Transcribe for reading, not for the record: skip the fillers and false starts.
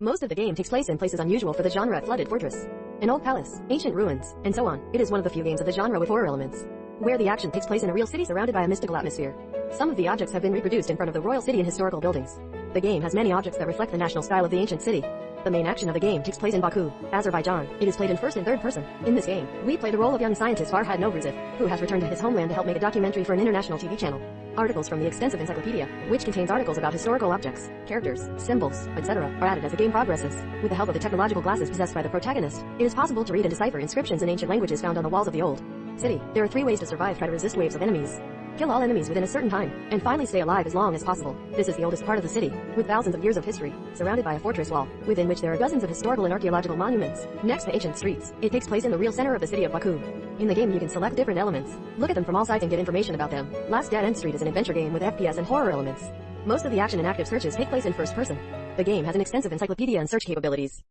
Most of the game takes place in places unusual for the genre: a flooded fortress, an old palace, ancient ruins, and so on. It is one of the few games of the genre with horror elements, where the action takes place in a real city surrounded by a mystical atmosphere. Some of the objects have been reproduced in front of the royal city and historical buildings. The game has many objects that reflect the national style of the ancient city. The main action of the game takes place in Baku, Azerbaijan. It is played in first and third person. In this game, we play the role of young scientist Farhad Novruzov, who has returned to his homeland to help make a documentary for an international TV channel. Articles from the extensive encyclopedia, which contains articles about historical objects, characters, symbols, etc., are added as the game progresses. With the help of the technological glasses possessed by the protagonist, it is possible to read and decipher inscriptions in ancient languages found on the walls of the old city. There are 3 ways to survive: try to resist waves of enemies, kill all enemies within a certain time, and finally stay alive as long as possible. This is the oldest part of the city, with thousands of years of history, surrounded by a fortress wall, within which there are dozens of historical and archaeological monuments. Next, the ancient streets. It takes place in the real center of the city of Baku. In the game, you can select different elements, look at them from all sides and get information about them. Last, DeadEnd Street is an adventure game with FPS and horror elements. Most of the action and active searches take place in first person. The game has an extensive encyclopedia and search capabilities.